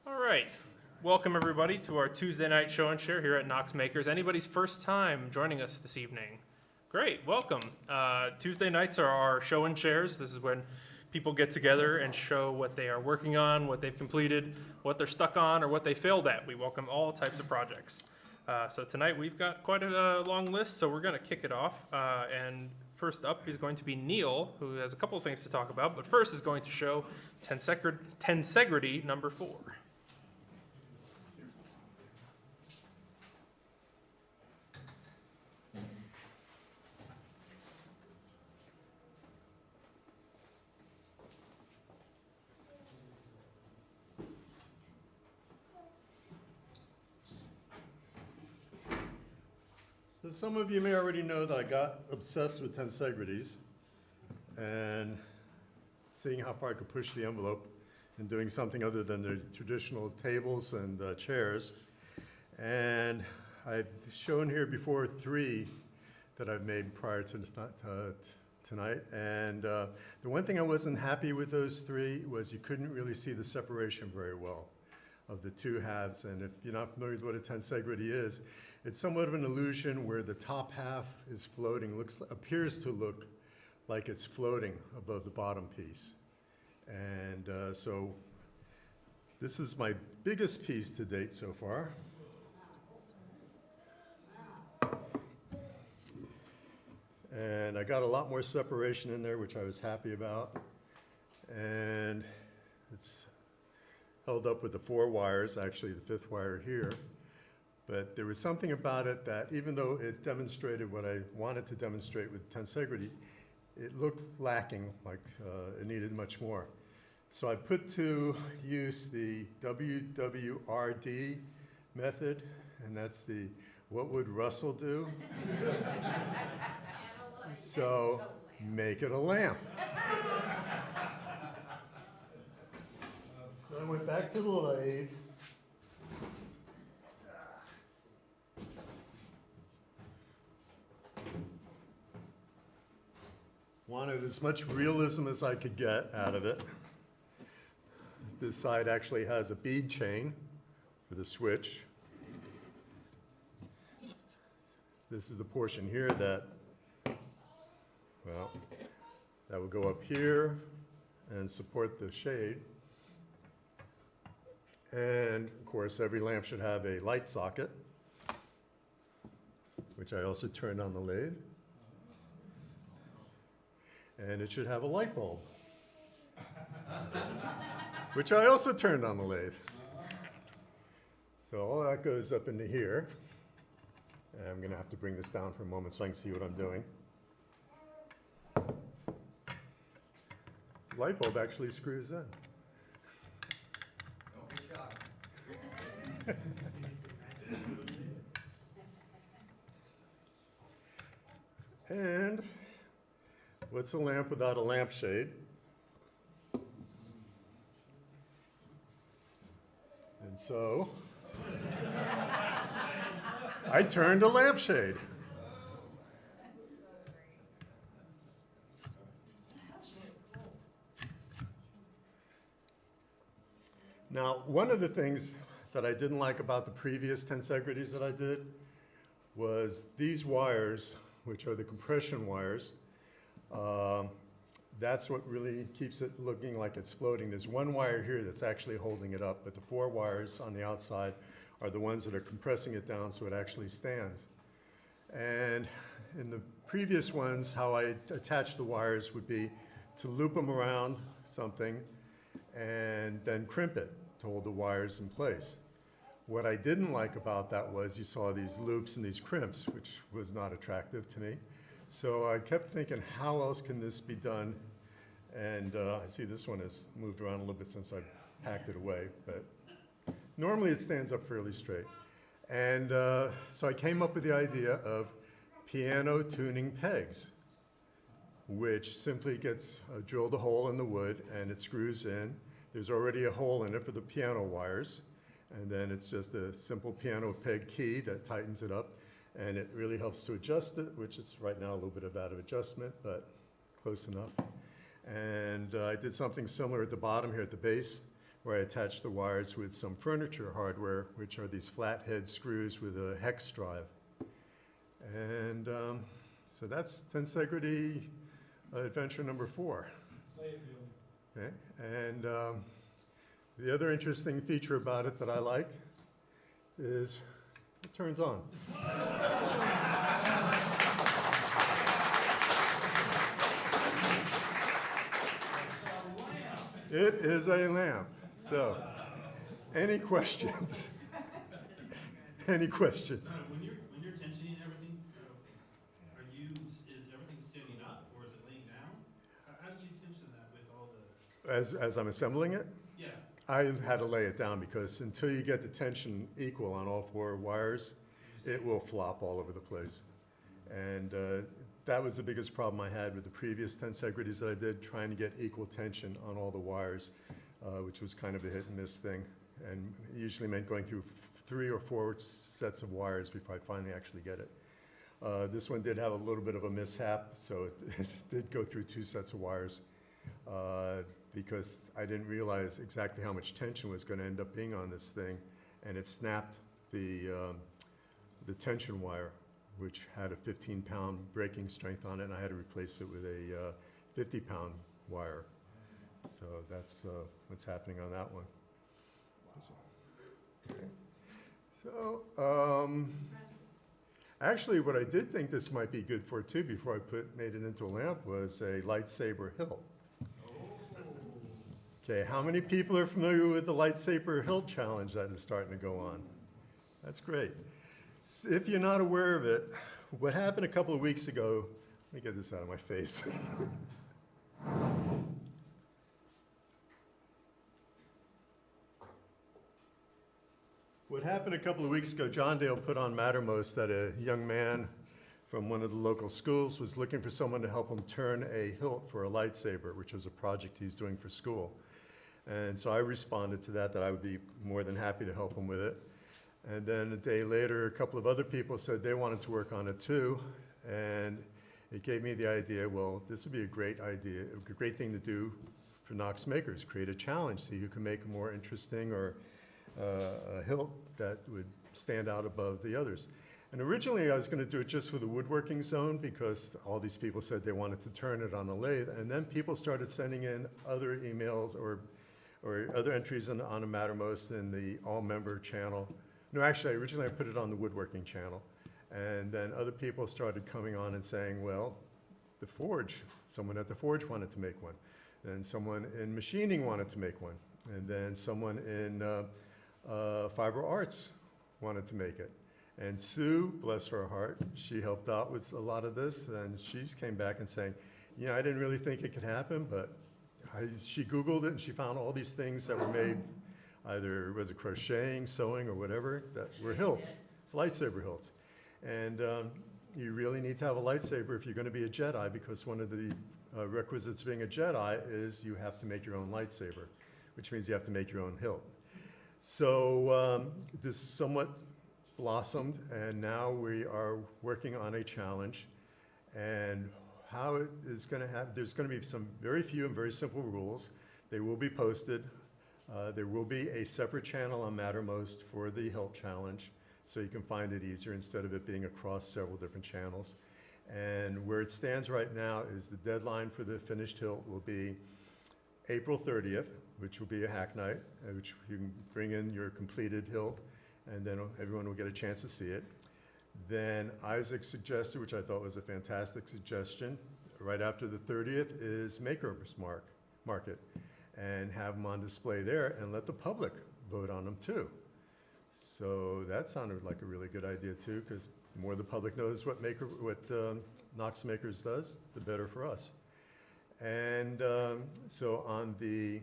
All right. Welcome, everybody, to our Tuesday night show and share here at Knox Makers. Anybody's first time joining us this evening? Great, welcome. Tuesday nights are our show and shares. This is when people get together and show what they are working on, what they've completed, what they're stuck on, or what they failed at. We welcome all types of projects. So tonight we've got quite a long list, so we're going to kick it off. And first up is going to be Neil, who has a couple of things to talk about, but first is going to show tensegrity number 4. So some of you may already know that I got obsessed with tensegrities and seeing how far I could push the envelope and doing something other than the traditional tables and chairs. And I've shown here before 3 that I've made prior to tonight. And the one thing I wasn't happy with those 3 was you couldn't really see the separation very well of the 2 halves. And if you're not familiar with what a tensegrity is, it's somewhat of an illusion where the top half is floating, appears to look like it's floating above the bottom piece. And so this is my biggest piece to date so far. And I got a lot more separation in there, which I was happy about. And it's held up with the 4 wires, actually the 5th wire here. But there was something about it that even though it demonstrated what I wanted to demonstrate with tensegrity, it looked lacking, like it needed much more. So I put to use the WWRD method, and that's the what would Russell do? So make it a lamp. So I went back to the lathe. Wanted as much realism as I could get out of it. This side actually has a bead chain for the switch. This is the portion here that, well, that would go up here and support the shade. And of course, every lamp should have a light socket, which I also turned on the lathe. And it should have a light bulb, which I also turned on the lathe. So all that goes up into here. And I'm going to have to bring this down for a moment so I can see what I'm doing. The light bulb actually screws in. Don't be shocked. And what's a lamp without a lampshade? And so I turned a lampshade. Now, one of the things that I didn't like about the previous tensegrities that I did was these wires, which are the compression wires. That's what really keeps it looking like it's floating. There's one wire here that's actually holding it up, but the 4 wires on the outside are the ones that are compressing it down so it actually stands. And in the previous ones, how I attached the wires would be to loop them around something and then crimp it to hold the wires in place. What I didn't like about that was you saw these loops and these crimps, which was not attractive to me. So I kept thinking, how else can this be done? And I see this one has moved around a little bit since I packed it away, but normally it stands up fairly straight. And so I came up with the idea of piano tuning pegs, which simply gets drilled a hole in the wood and it screws in. There's already a hole in it for the piano wires, and then it's just a simple piano peg key that tightens it up, and it really helps to adjust it, which is right now a little bit of out of adjustment, but close enough. And I did something similar at the bottom here at the base where I attach the wires with some furniture hardware, which are these flathead screws with a hex drive. And so that's tensegrity adventure number 4. Okay. And the other interesting feature about it that I like is it turns on. It is a lamp. So, any questions? Any questions? When you're tensioning everything, is everything standing up or is it laying down? How do you tension that with all the? As I'm assembling it, Yeah. I had to lay it down because until you get the tension equal on all 4 wires, it will flop all over the place. And that was the biggest problem I had with the previous tensegrities that I did, trying to get equal tension on all the wires, which was kind of a hit and miss thing. And it usually meant going through 3 or 4 sets of wires before I finally actually get it. This one did have a little bit of a mishap, so it did go through 2 sets of wires because I didn't realize exactly how much tension was going to end up being on this thing, and it snapped the tension wire, which had a 15-pound breaking strength on it, and I had to replace it with a 50-pound wire. So that's what's happening on that one. Okay. So, actually, what I did think this might be good for too, before I made it into a lamp, was a lightsaber hilt. Okay, how many people are familiar with the lightsaber hilt challenge that is starting to go on? That's great. If you're not aware of it, what happened a couple of weeks ago, let me get this out of my face. What happened a couple of weeks ago, John Dale put on Mattermost that a young man from one of the local schools was looking for someone to help him turn a hilt for a lightsaber, which was a project he's doing for school. And so I responded to that I would be more than happy to help him with it. And then a day later, a couple of other people said they wanted to work on it too. And it gave me the idea, well, this would be a great idea, a great thing to do for Knox Makers, create a challenge, see who can make a more interesting or a hilt that would stand out above the others. And originally I was going to do it just for the woodworking zone because all these people said they wanted to turn it on a lathe. And then people started sending in other emails or other entries on a Mattermost in the all-member channel. No, actually, originally I put it on the woodworking channel. And then other people started coming on and saying, well, the forge, someone at the forge wanted to make one. Then someone in machining wanted to make one. And then someone in fiber arts wanted to make it. And Sue, bless her heart, she helped out with a lot of this, and she came back and saying, you know, I didn't really think it could happen, but she Googled it and she found all these things that were made, either was it crocheting, sewing, or whatever, that were hilts, lightsaber hilts. And you really need to have a lightsaber if you're going to be a Jedi, because one of the requisites of being a Jedi is you have to make your own lightsaber, which means you have to make your own hilt. So this somewhat blossomed, and now we are working on a challenge. And how it is going to happen, there's going to be some very few and very simple rules. They will be posted. There will be a separate channel on Mattermost for the hilt challenge, so you can find it easier instead of it being across several different channels. And where it stands right now is the deadline for the finished hilt will be April 30th, which will be a hack night, which you can bring in your completed hilt, and then everyone will get a chance to see it. Then Isaac suggested, which I thought was a fantastic suggestion, right after the 30th is Makers Market, and have them on display there and let the public vote on them too. So that sounded like a really good idea too, because the more the public knows what Knox Makers does, the better for us. And so on the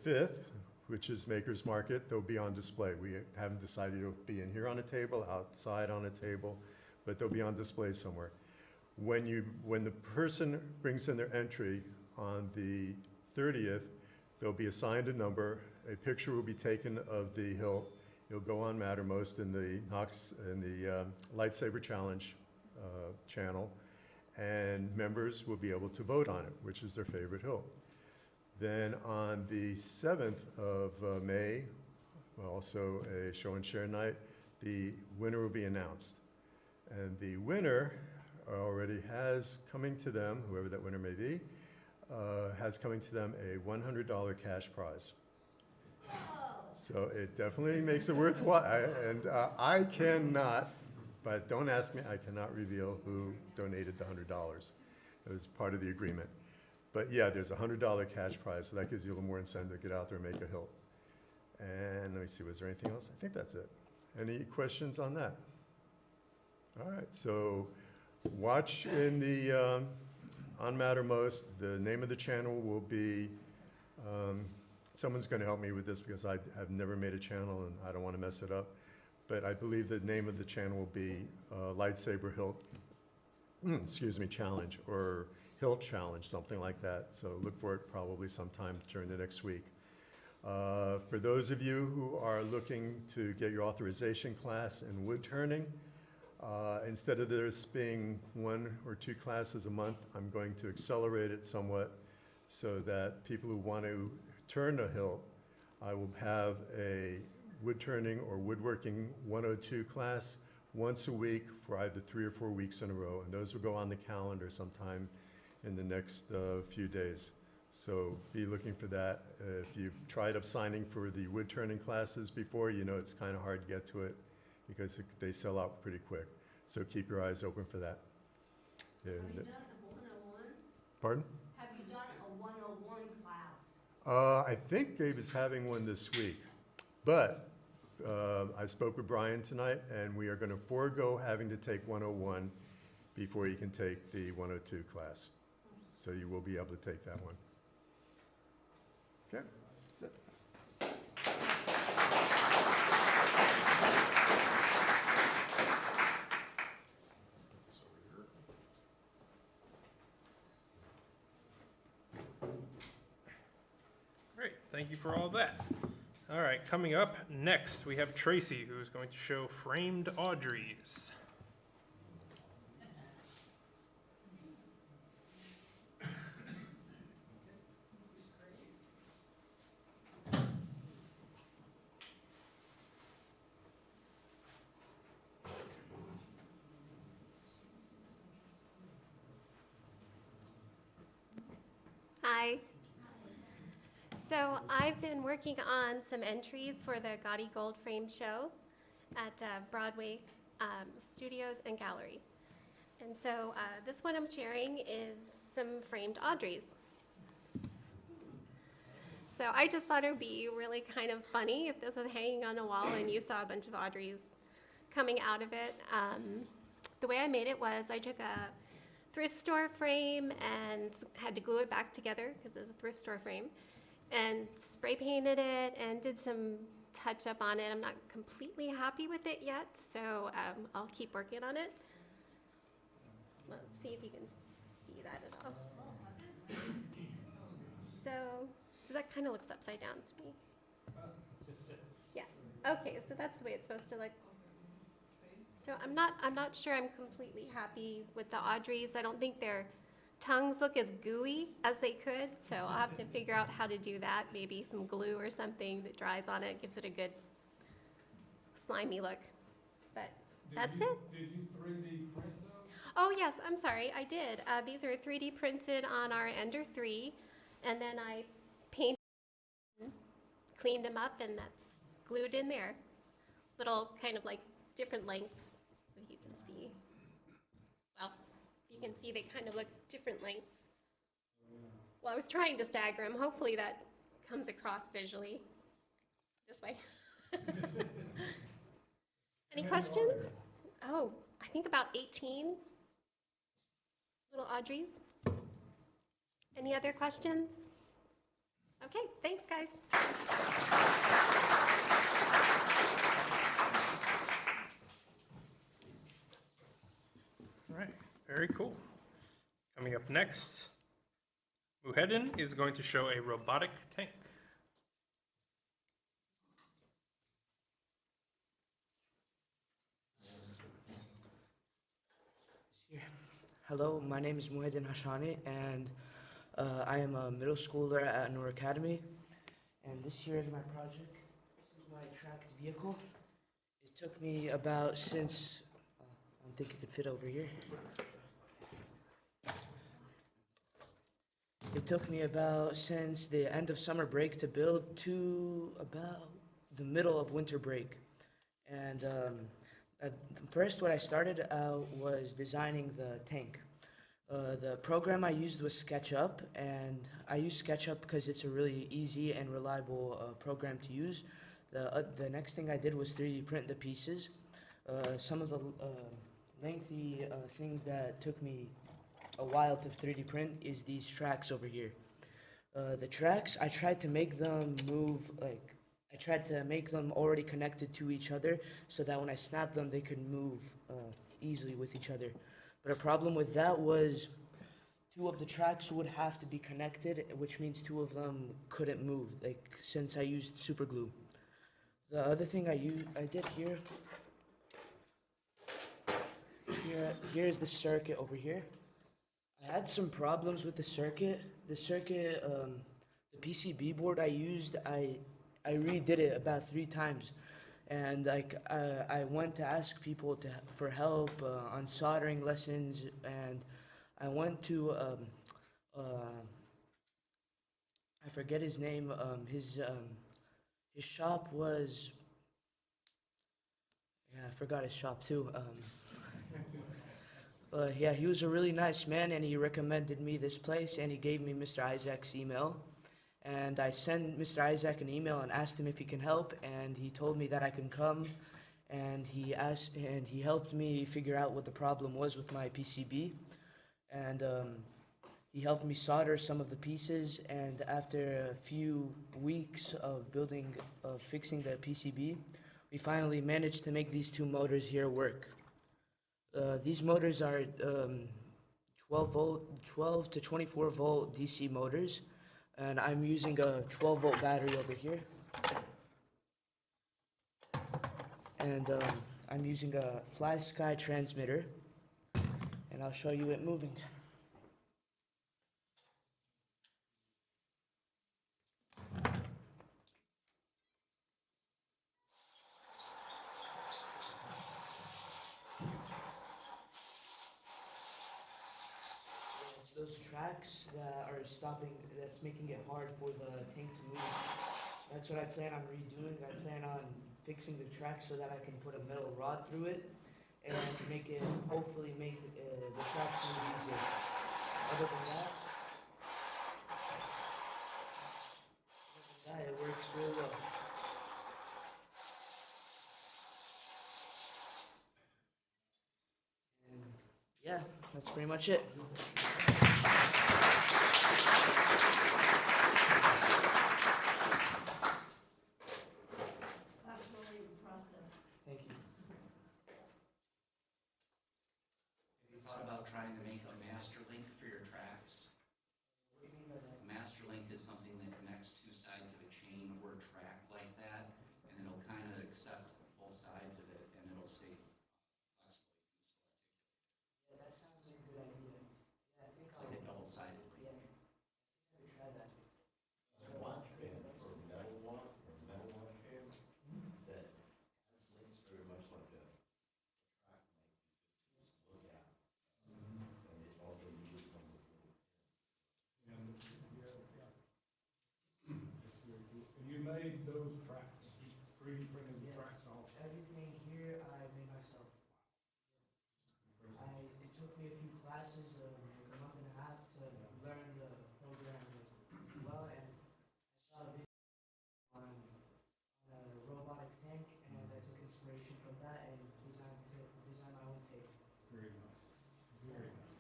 5th, which is Makers Market, they'll be on display. We haven't decided it'll be in here on a table, outside on a table, but they'll be on display somewhere. When the person brings in their entry on the 30th, they'll be assigned a number. A picture will be taken of the hilt. It'll go on Mattermost in the Lightsaber Challenge channel, and members will be able to vote on it, which is their favorite hilt. Then on the 7th of May, also a show and share night, the winner will be announced. And the winner already has coming to them, whoever that winner may be, has coming to them a $100 cash prize. So it definitely makes it worthwhile. And I cannot, but don't ask me, I cannot reveal who donated the $100. It was part of the agreement. But yeah, there's a $100 cash prize, so that gives you a little more incentive to get out there and make a hilt. And let me see, was there anything else? I think that's it. Any questions on that? All right, so watch in the, on Mattermost, the name of the channel will be, someone's gonna help me with this because I have never made a channel and I don't wanna mess it up. But I believe the name of the channel will be Lightsaber Hilt, Challenge, or Hilt Challenge, something like that. So look for it probably sometime during the next week. For those of you who are looking to get your authorization class in wood turning, instead of there being 1 or 2 classes a month, I'm going to accelerate it somewhat so that people who want to turn a hilt, I will have a wood turning or woodworking 102 class once a week for either 3 or 4 weeks in a row, and those will go on the calendar sometime in the next few days. So be looking for that. If you've tried up signing for the wood turning classes before, you know it's kind of hard to get to it because they sell out pretty quick. So keep your eyes open for that. Have you done a 101? Pardon? Have you done a 101 class? I think Gabe is having one this week, but I spoke with Brian tonight, and we are going to forego having to take 101 before you can take the 102 class. So you will be able to take that one. Okay. That's it. Great, thank you for all that. All right, coming up next, we have Tracy, who's going to show framed Audreys. Hi. So I've been working on some entries for the Gaudy Gold Frame show at Broadway Studios and Gallery. And so this one I'm sharing is some framed Audreys. So I just thought it would be really kind of funny if this was hanging on a wall and you saw a bunch of Audreys coming out of it. The way I made it was I took a thrift store frame and had to glue it back together because it was a thrift store frame, and spray painted it and did some touch up on it. I'm not completely happy with it yet, so I'll keep working on it. Let's see if you can see that at all. So, does that kind of looks upside down to me? Yeah, okay, so that's the way it's supposed to look. So I'm not sure I'm completely happy with the Audreys. I don't think their tongues look as gooey as they could, so I'll have to figure out how to do that. Maybe some glue or something that dries on it, gives it a good slimy look. But that's it. Did you 3D print those? Oh yes, I'm sorry, I did. These are 3D printed on our Ender 3, and then I painted, cleaned them up, and that's glued in there. Little kind of like different lengths, if you can see. Well, you can see they kind of look different lengths. Well, I was trying to stagger them. Hopefully that comes across visually. This way. Any questions? Oh, I think about 18 little Audreys. Any other questions? Okay, thanks, guys. All right, very cool. Coming up next, Muhedin is going to show a robotic tank. Hello, my name is Muhedin Hashani, and I am a middle schooler at Noor Academy, and this here is my project. This is my tracked vehicle. It took me about since, I don't think it could fit over here. It took me about since the end of summer break to build to about the middle of winter break. And first what I started out was designing the tank. The program I used was SketchUp, and I use SketchUp because it's a really easy and reliable program to use. The next thing I did was 3D print the pieces. Some of the lengthy things that took me a while to 3D print is these tracks over here. The tracks, I tried to make them move, like, I tried to make them already connected to each other so that when I snapped them, they could move easily with each other. But a problem with that was 2 of the tracks would have to be connected, which means 2 of them couldn't move, like, since I used super glue. The other thing I did here's the circuit over here. I had some problems with the circuit. The PCB board I used, I redid it about 3 times. And like I went to ask people for help on soldering lessons, and I went to I forget his name. His shop was, yeah, I forgot his shop too. Yeah, he was a really nice man, and he recommended me this place, and he gave me Mr. Isaac's email. And I sent Mr. Isaac an email and asked him if he can help, and he told me that I can come, and he helped me figure out what the problem was with my PCB, and he helped me solder some of the pieces, and after a few weeks of fixing the PCB, we finally managed to make these 2 motors here work. These motors are 12 to 24 volt DC motors. And I'm using a 12-volt battery over here. And I'm using a Fly Sky transmitter. And I'll show you it moving. It's those tracks that are stopping, that's making it hard for the tank to move. That's what I plan on redoing. I plan on fixing the tracks so that I can put a metal rod through it and hopefully make the tracks move easier. Other than that, it works really well. And yeah, that's pretty much it. That's really impressive. Thank you. Have you thought about trying to make a master link for your tracks? What do you mean by that? A master link is something that connects 2 sides of a chain or track like that, and it'll kind of accept both sides of it, and it'll stay flexible. Yeah, that sounds like a good idea. Yeah, I think It's like a double-sided link. Yeah, I think I could try that. Watch band or metal watch band that has links very much like a track might be good to just look at. And it also usually comes with little. And you made those tracks, 3D printed the tracks also. Everything here I made myself. It took me a few classes, like a month and a half, to learn the program well, and I saw a video on a robotic tank, and I took inspiration from that and designed my own tank. Very nice, very nice.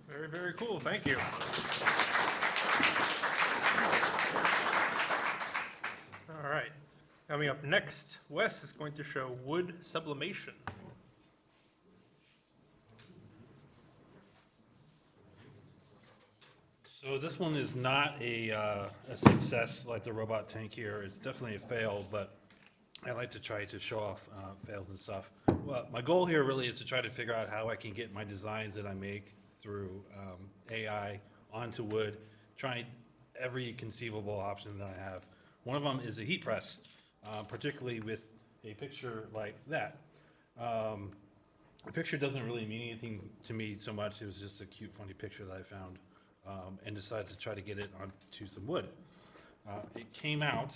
Very, very cool. Thank you. All right. Coming up next, Wes is going to show wood sublimation. So this one is not a success like the robot tank here. It's definitely a fail, but I like to try to show off fails and stuff. Well, my goal here really is to try to figure out how I can get my designs that I make through AI onto wood, trying every conceivable option that I have. One of them is a heat press, particularly with a picture like that. The picture doesn't really mean anything to me so much. It was just a cute, funny picture that I found, and decided to try to get it onto some wood. It came out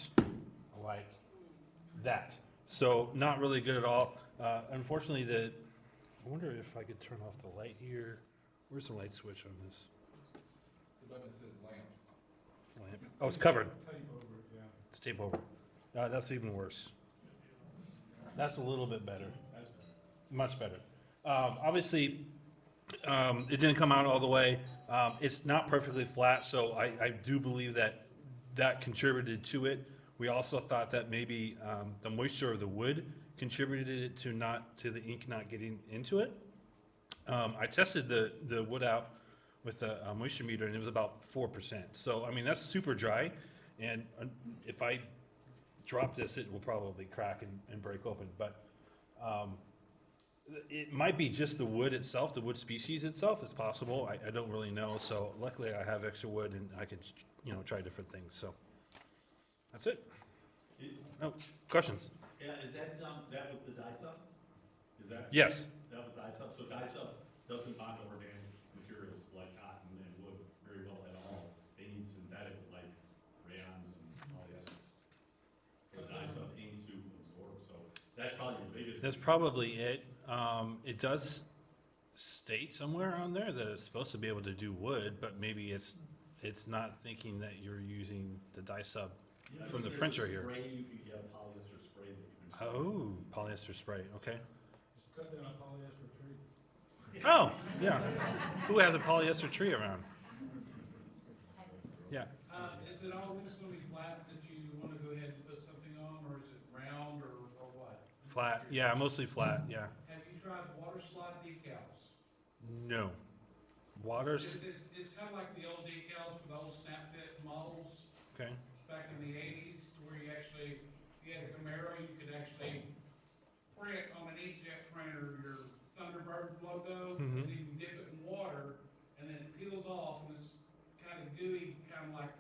like that. So not really good at all. Unfortunately, I wonder if I could turn off the light here. Where's the light switch on this? The button that says lamp. Lamp. Oh, it's covered. Tape over it, yeah. It's tape over. That's even worse. That's a little bit better. That's better. Much better. Obviously, it didn't come out all the way. It's not perfectly flat, so I do believe that contributed to it. We also thought that maybe the moisture of the wood contributed to the ink not getting into it. I tested the wood out with a moisture meter, and it was about 4%. So I mean, that's super dry, and if I drop this, it will probably crack and break open. But it might be just the wood itself, the wood species itself. It's possible. I don't really know. So luckily, I have extra wood, and I could try different things. So that's it. Oh, questions? Yeah, is that, that was the dye-sub? Is that? Yes. That was dye-sub, so dye-sub doesn't bond over organic materials like cotton and wood very well at all. They need synthetic like rayons and polyester. For dye-sub ink to absorb, so that's probably your biggest. That's probably it. It does state somewhere on there that it's supposed to be able to do wood, but maybe it's not thinking that you're using the dye sub from the printer here. Spray, you could get a polyester spray that you can. Oh, polyester spray, okay. Just cut down a polyester tree. Oh, yeah. Who has a polyester tree around? Yeah. Is it always gonna be flat that you wanna go ahead and put something on, or is it round, or what? Flat, yeah, mostly flat, yeah. Have you tried water slide decals? No. Waters, It's kinda like the old decals for the old snap fit models okay. back in the eighties, where you had a Camaro, you could actually print on an inkjet printer your Thunderbird logo, and Mhm. then you dip it in water, and then it peels off, and it's kinda gooey, kinda like,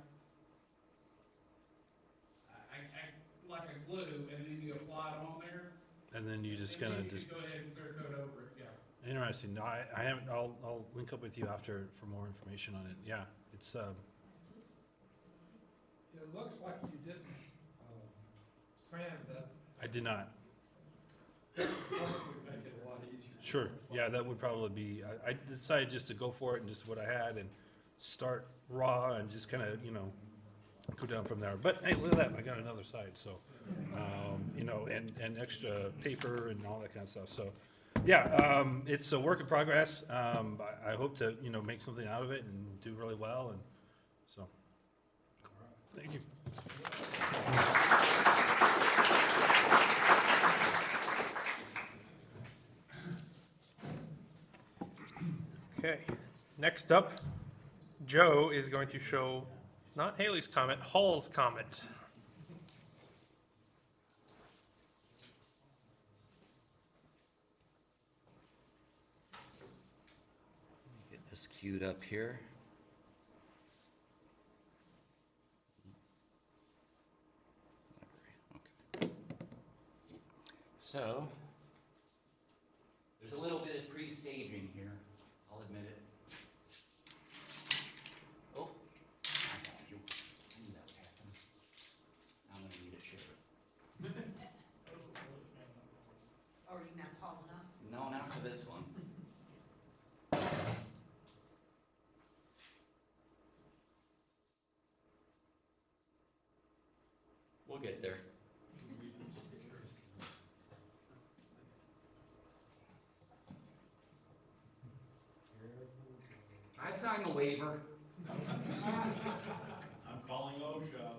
like a glue, and then you apply it on there. And then you just And kind then of you just, can go ahead and clear coat over it, yeah. interesting. No, I haven't, I'll link up with you after for more information on it. Yeah, it's, It looks like you didn't, sand that, I did not. would make it a lot easier. Sure, yeah, that would probably be, I decided just to go for it and just what I had and start raw and just kind of, go down from there. But hey, look at that, I got another side, so, and extra paper and all that kind of stuff, so. Yeah, it's a work in progress. I hope to, make something out of it and do really well, and so. Thank you. Okay, next up, Joe is going to show, not Haley's comment, Hall's comment. Get this queued up here. Okay. So, there's a little bit of pre-staging here, I'll admit it. Oh, I got you. I knew that would happen. I'm gonna need a shiver. Or are you not tall enough? No, not for this one. We'll get there. I signed the waiver. I'm calling OSHA.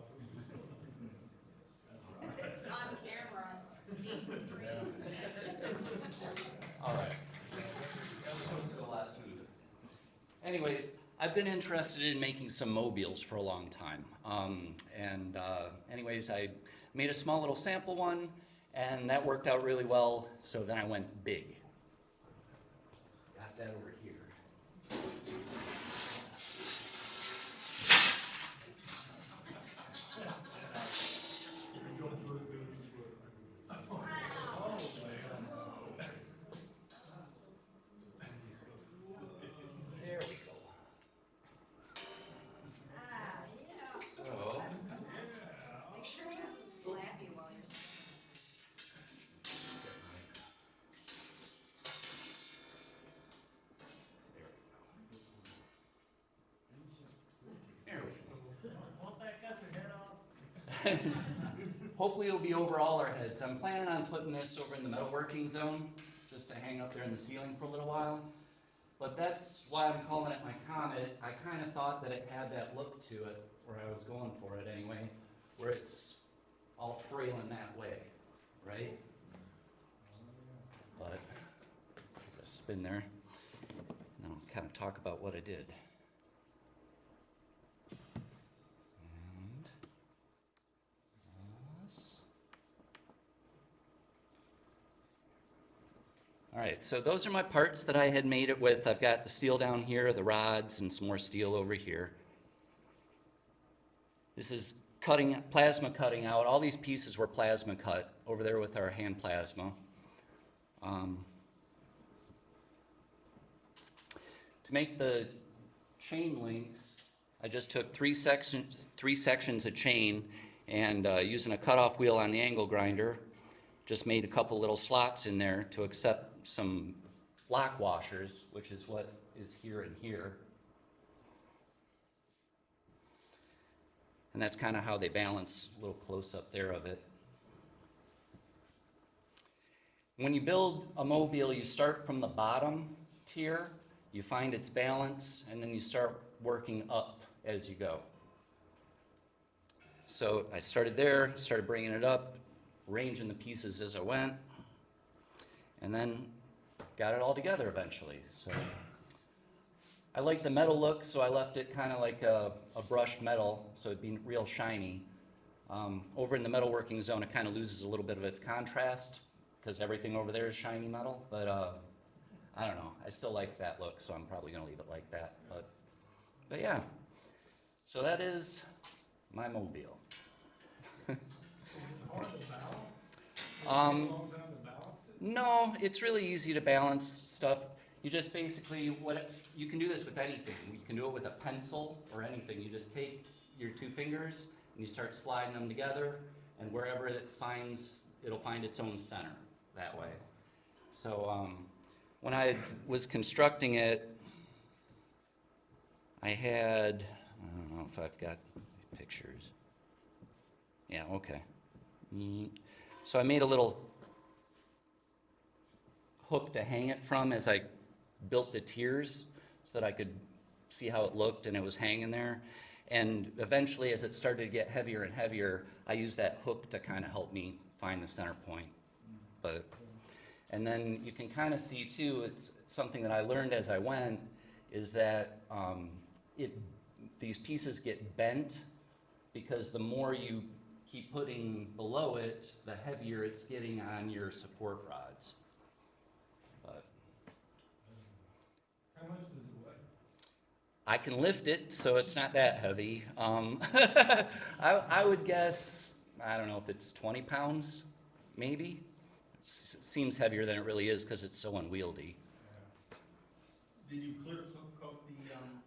It's on camera, it's being streamed. All right. That was a lot smoother. Anyways, I've been interested in making some mobiles for a long time. Anyways, I made a small little sample one, and that worked out really well, so then I went big. Got that over here. hopefully it'll be over all our heads. I'm planning on putting this over in the metalworking zone, just to hang up there in the ceiling for a little while. But that's why I'm calling it my Comet. I kind of thought that it had that look to it, or I was going for it anyway, where it's all trailing that way, right? But just spin there, and then I'll kind of talk about what I did. And this. All right, so those are my parts that I had made it with. I've got the steel down here, the rods, and some more steel over here. This is plasma cutting out. All these pieces were plasma cut over there with our hand plasma. To make the chain links, I just took three sections of chain and using a cutoff wheel on the angle grinder, just made a couple little slots in there to accept some lock washers, which is what is here and here. And that's kind of how they balance, a little close up there of it. When you build a mobile, you start from the bottom tier, you find its balance, and then you start working up as you go. So I started there, started bringing it up, arranging the pieces as I went, and then got it all together eventually. So I like the metal look, so I left it kind of like a brushed metal, so it'd be real shiny. Over in the metalworking zone, it kind of loses a little bit of its contrast, because everything over there is shiny metal, but I don't know. I still like that look, so I'm probably going to leave it like that. But yeah, so that is my mobile. No, it's really easy to balance stuff. You just basically, you can do this with anything. You can do it with a pencil or anything. You just take your two fingers and you start sliding them together, and wherever it'll find its own center that way. So when I was constructing it, I don't know if I've got pictures. Yeah, okay. So I made a little hook to hang it from as I built the tiers so that I could see how it looked, and it was hanging there. And eventually, as it started to get heavier and heavier, I used that hook to kind of help me find the center point. And then you can kind of see too, it's something that I learned as I went, is that these pieces get bent because the more you keep putting below it, the heavier it's getting on your support rods. But How much does it weigh? I can lift it, so it's not that heavy. I would guess, I don't know if it's 20 pounds, maybe. Seems heavier than it really is because it's so unwieldy. Did you clear coat the,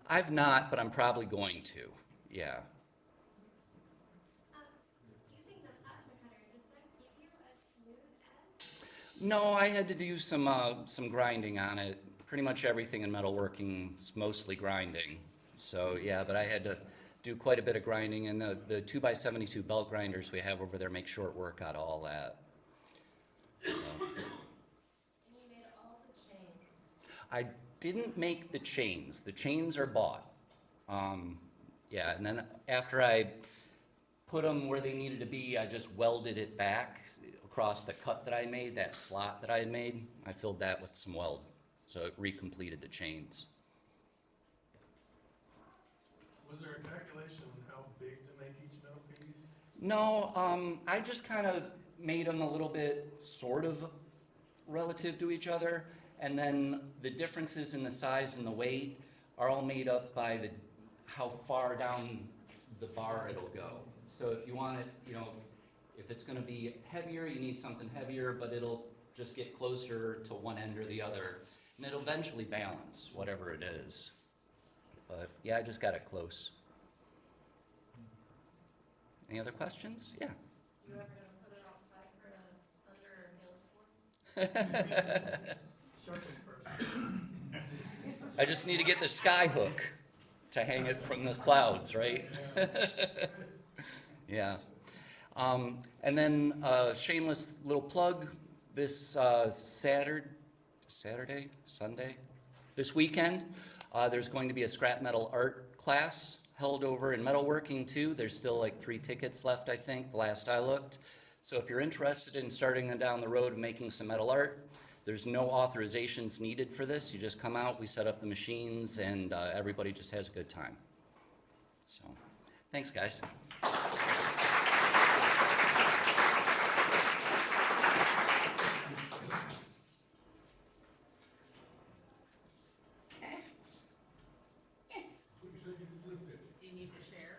I've not, but I'm probably going to, yeah. Using the plasma cutter, does that give you a smooth edge? No, I had to do some grinding on it. Pretty much everything in metalworking is mostly grinding. So yeah, but I had to do quite a bit of grinding, and the 2x72 belt grinders we have over there make short work out of all that. So. And you made all the chains. I didn't make the chains. The chains are bought. Yeah, and then after I put them where they needed to be, I just welded it back across the cut that I made, that slot that I had made. I filled that with some weld, so it recompleted the chains. Was there a calculation on how big to make each metal piece? No, I just kind of made them a little bit sort of relative to each other, and then the differences in the size and the weight are all made up by how far down the bar it'll go. So if you want it, if it's going to be heavier, you need something heavier, but it'll just get closer to one end or the other, and it'll eventually balance whatever it is. But yeah, I just got it close. Any other questions? Yeah. You ever gonna put it outside for a thunder or hailstorm? I just need to get the sky hook to hang it from the clouds, right? Yeah. And then shameless little plug, this Sunday, this weekend, there's going to be a scrap metal art class held over in metalworking too. There's still like 3 tickets left, I think, the last I looked. So if you're interested in starting down the road of making some metal art, there's no authorizations needed for this. You just come out, we set up the machines, and everybody just has a good time. So, thanks, guys. Do you need to share?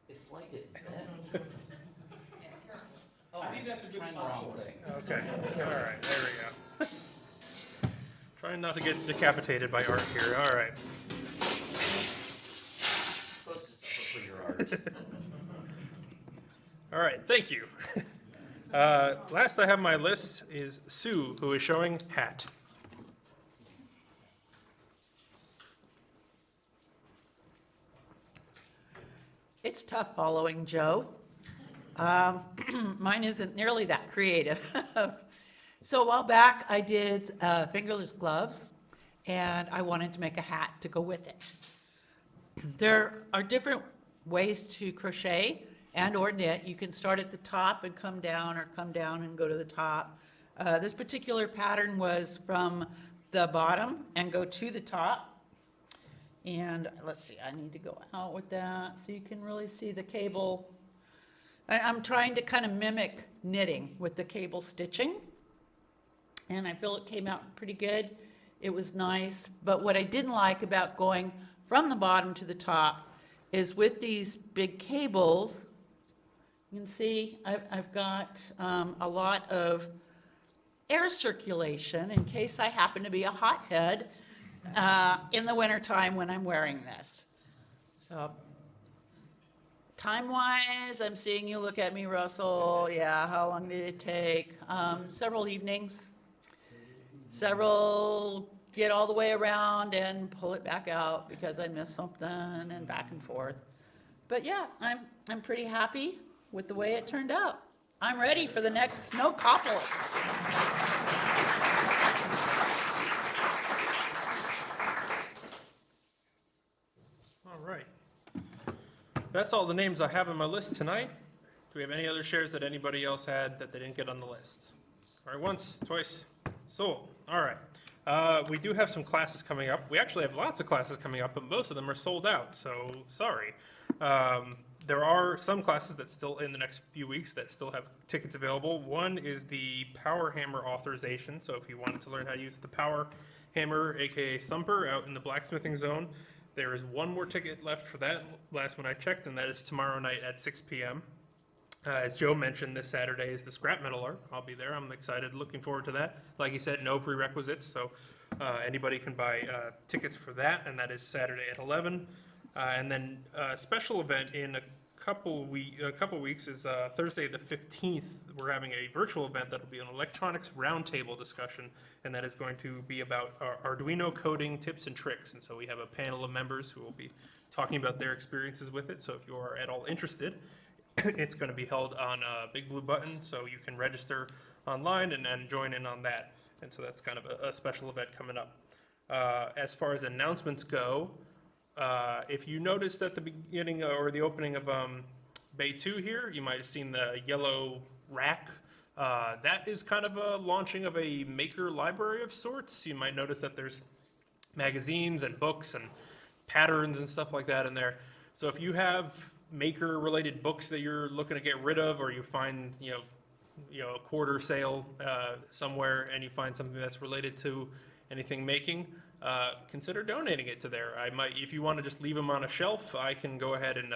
It's like it. Yeah, careful. Oh, I think that's a good trying the wrong thing. Okay, all right, there we go. Trying not to get decapitated by art here, all right. Supposed to suffer for your art. All right, thank you. Last I have on my list is Sue, who is showing hat. It's tough following Joe. Mine isn't nearly that creative. So a while back, I did fingerless gloves, and I wanted to make a hat to go with it. There are different ways to crochet and or knit. You can start at the top and come down, or come down and go to the top. This particular pattern was from the bottom and go to the top. And let's see, I need to go out with that so you can really see the cable. I'm trying to kind of mimic knitting with the cable stitching. And I feel it came out pretty good. It was nice. But what I didn't like about going from the bottom to the top is with these big cables, you can see I've got a lot of air circulation in case I happen to be a hothead in the wintertime when I'm wearing this. So time-wise, I'm seeing you look at me, Russell. Yeah, how long did it take? Several evenings. Several get all the way around and pull it back out because I missed something, and back and forth. But yeah, I'm pretty happy with the way it turned out. I'm ready for the next snow couples. All right. That's all the names I have on my list tonight. Do we have any other shares that anybody else had that they didn't get on the list? All right, once, twice, sold. All right. We do have some classes coming up. We actually have lots of classes coming up, but most of them are sold out, so sorry. There are some classes that still, in the next few weeks, that still have tickets available. One is the Power Hammer authorization, so if you wanted to learn how to use the Power Hammer, aka Thumper, out in the blacksmithing zone, there is one more ticket left for that, last one I checked, and that is tomorrow night at 6 p.m. As Joe mentioned, this Saturday is the scrap metal art. I'll be there. I'm excited, looking forward to that. Like he said, no prerequisites, so anybody can buy tickets for that, and that is Saturday at 11. And then a special event in a couple weeks is Thursday the 15th. We're having a virtual event that'll be an electronics roundtable discussion, and that is going to be about Arduino coding tips and tricks. And so we have a panel of members who will be talking about their experiences with it. So if you are at all interested, it's going to be held on Big Blue Button, so you can register online and join in on that. And so that's kind of a special event coming up. As far as announcements go, if you noticed at the beginning or the opening of Bay 2 here, you might have seen the yellow rack. That is kind of a launching of a maker library of sorts. You might notice that there's magazines and books and patterns and stuff like that in there. So if you have maker related books that you're looking to get rid of, or you find a quarter sale somewhere and you find something that's related to anything making, consider donating it to there. I might, if you want to just leave them on a shelf, I can go ahead and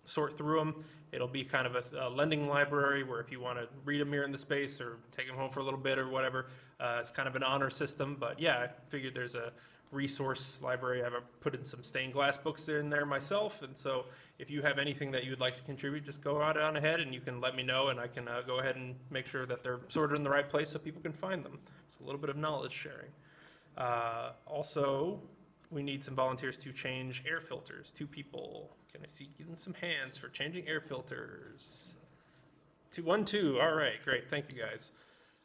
sort through them. It'll be kind of a lending library where if you want to read them here in the space or take them home for a little bit or whatever, it's kind of an honor system. But yeah, I figured there's a resource library. I've put in some stained glass books in there myself, and so if you have anything that you'd like to contribute, just go out on ahead and you can let me know, and I can go ahead and make sure that they're sorted in the right place so people can find them. It's a little bit of knowledge sharing. Also, we need some volunteers to change air filters. 2 people. Can I see getting some hands for changing air filters? 212, all right, great, thank you guys.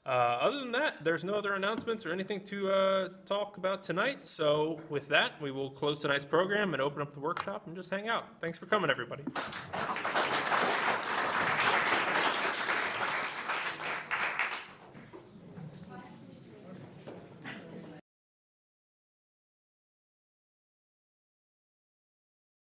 Other than that, there's no other announcements or anything to talk about tonight. So with that, we will close tonight's program and open up the workshop and just hang out. Thanks for coming, everybody.